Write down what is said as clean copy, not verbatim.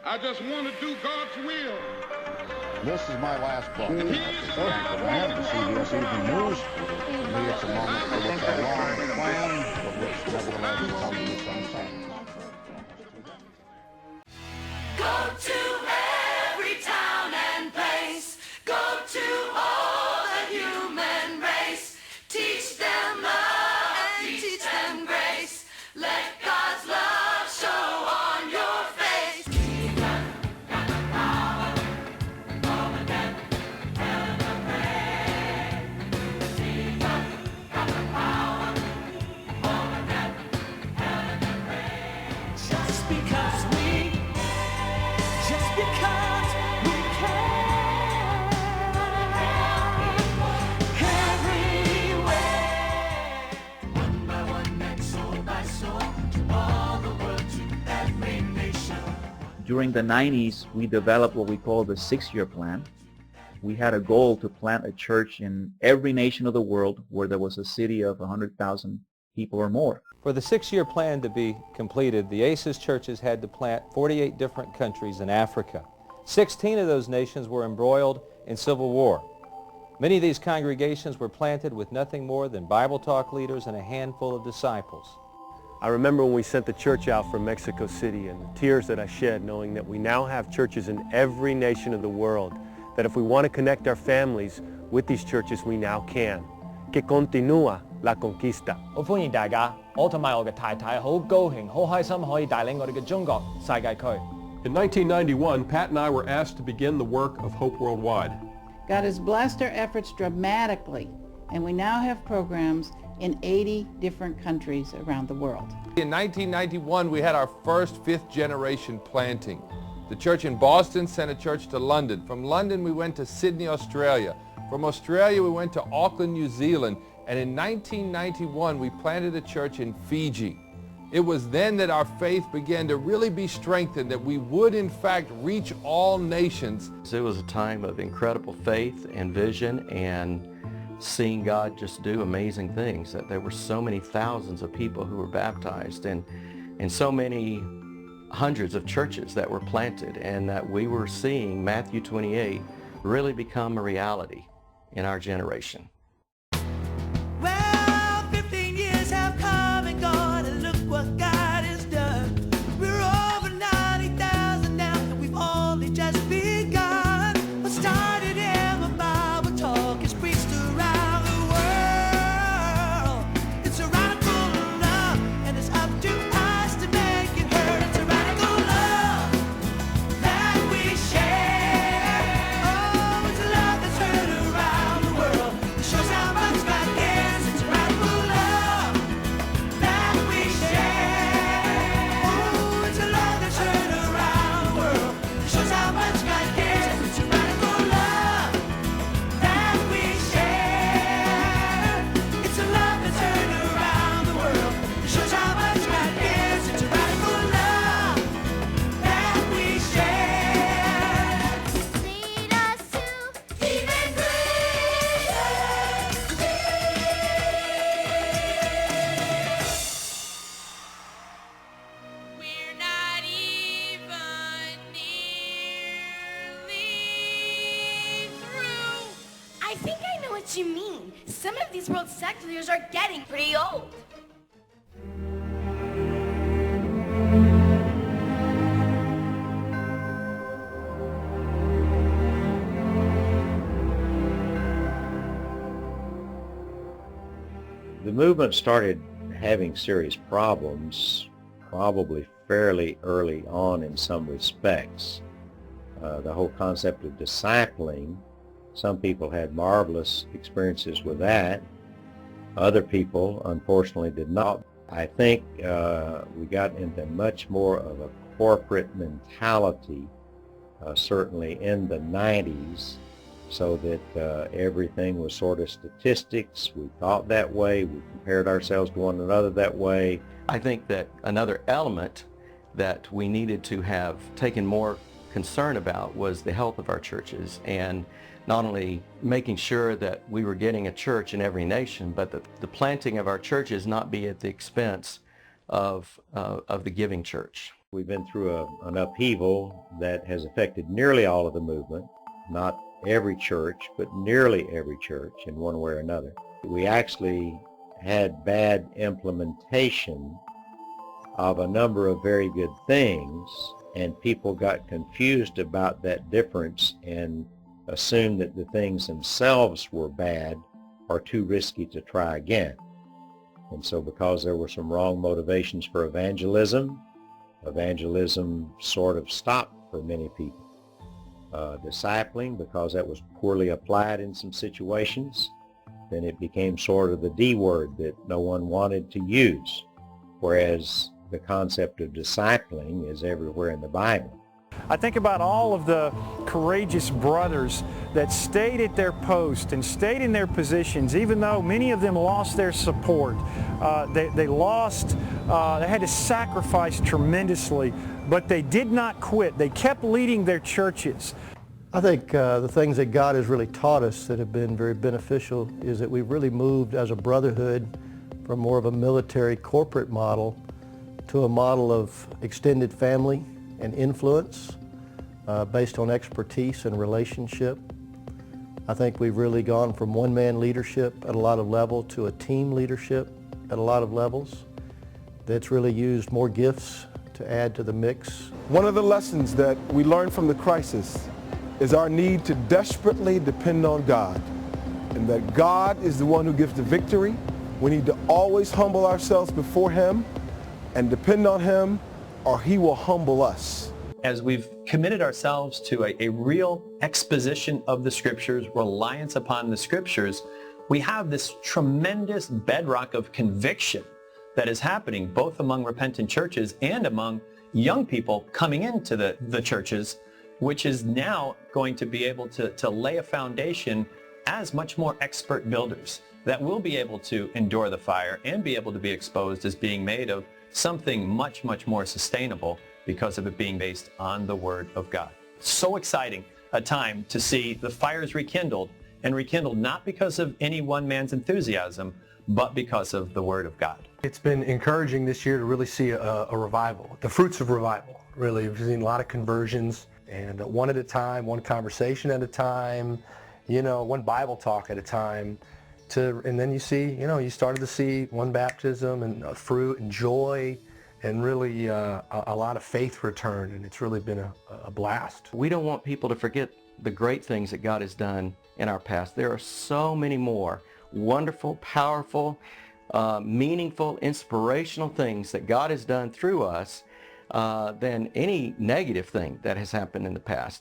I just want to do God's will. This is my last book. That's the subject man of the CBS Evening News. To me, it's a moment for which I long and plan, but which nevertheless comes with some sadness. Go to every town and place. Go to all the human race. Teach them love and teach them grace. Let God's love show on your face. Jesus got the power over death, hell, and the grave. Jesus got the power over death, hell, and the grave. Just because we can, everywhere. One by one, and soul by soul, to all the world, to every nation. During the 90s, we developed what we call the 6-year plan. We had a goal to plant a church in every nation of the world where there was a city of 100,000 people or more. For the 6-year plan to be completed, the ACES churches had to plant 48 different countries in Africa. 16 of those nations were embroiled in civil war. Many of these congregations were planted with nothing more than Bible talk leaders and a handful of disciples. I remember when we sent the church out from Mexico City and the tears that I shed knowing that we now have churches in every nation of the world, that if we want to connect our families with these churches, we now can. Que continúa la conquista. 好歡迎大家，我同埋我嘅太太好高興、好開心可以帶領我哋嘅中國世界區。In 1991, Pat and I were asked to begin the work of Hope Worldwide. God has blessed our efforts dramatically, and we now have programs in 80 different countries around the world. In 1991, we had our first 5th generation planting. The church in Boston sent a church to London. From London, we went to Sydney, Australia. From Australia, we went to Auckland, New Zealand. And in 1991, we planted a church in Fiji. It was then that our faith began to really be strengthened, that we would in fact reach all nations. It was a time of incredible faith and vision and seeing God just do amazing things. That there were so many thousands of people who were baptized and so many hundreds of churches that were planted, and that we were seeing Matthew 28 really become a reality in our generation. Well, 15 years have come and gone, and look what God has done. We're over 90,000 now, and we've only just begun. What started in a Bible talk is preached around the world. It's a radical love, and it's up to us to make it heard. It's a radical love that we share. Oh, it's a love that's heard around the world. It shows how much God cares. It's a radical love that we share. Oh, it's a love that's heard around the world. It shows how much God cares. It's a radical love that we share. It's a love that's heard around the world. It shows how much God cares. It's a radical love that we share. Lead us to even greater. We're not even nearly through. I think I know what you mean. Some of these world sect leaders are getting pretty old. The movement started having serious problems probably fairly early on in some respects. The whole concept of discipling, some people had marvelous experiences with that. Other people, unfortunately, did not. I think we got into much more of a corporate mentality, certainly in the 90s, so that everything was sort of statistics. We thought that way. We compared ourselves to one another that way. I think that another element that we needed to have taken more concern about was the health of our churches, and not only making sure that we were getting a church in every nation, but that the planting of our churches not be at the expense of the giving church. We've been through an upheaval that has affected nearly all of the movement, not every church, but nearly every church in one way or another. We actually had bad implementation of a number of very good things, and people got confused about that difference and assumed that the things themselves were bad or too risky to try again. And so because there were some wrong motivations for evangelism sort of stopped for many people. Discipling, because that was poorly applied in some situations, then it became sort of the D word that no one wanted to use, whereas the concept of discipling is everywhere in the Bible. I think about all of the courageous brothers that stayed at their post and stayed in their positions, even though many of them lost their support. They had to sacrifice tremendously, but they did not quit. They kept leading their churches. I think the things that God has really taught us that have been very beneficial is that we've really moved as a brotherhood from more of a military corporate model to a model of extended family and influence based on expertise and relationship. I think we've really gone from one-man leadership at a lot of levels to a team leadership at a lot of levels that's really used more gifts to add to the mix. One of the lessons that we learned from the crisis is our need to desperately depend on God, and that God is the one who gives the victory. We need to always humble ourselves before Him and depend on Him, or He will humble us. As we've committed ourselves to a real exposition of the Scriptures, reliance upon the Scriptures, we have this tremendous bedrock of conviction that is happening both among repentant churches and among young people coming into the churches, which is now going to be able to lay a foundation as much more expert builders that will be able to endure the fire and be able to be exposed as being made of something much, much more sustainable because of it being based on the Word of God. So exciting a time to see the fires rekindled, and rekindled not because of any one man's enthusiasm, but because of the Word of God. It's been encouraging this year to really see a revival, the fruits of revival, really. We've seen a lot of conversions, and one at a time, one conversation at a time, one Bible talk at a time. And then you see, you started to see one baptism and fruit and joy and really a lot of faith return, and it's really been a blast. We don't want people to forget the great things that God has done in our past. There are so many more wonderful, powerful, meaningful, inspirational things that God has done through us than any negative thing that has happened in the past.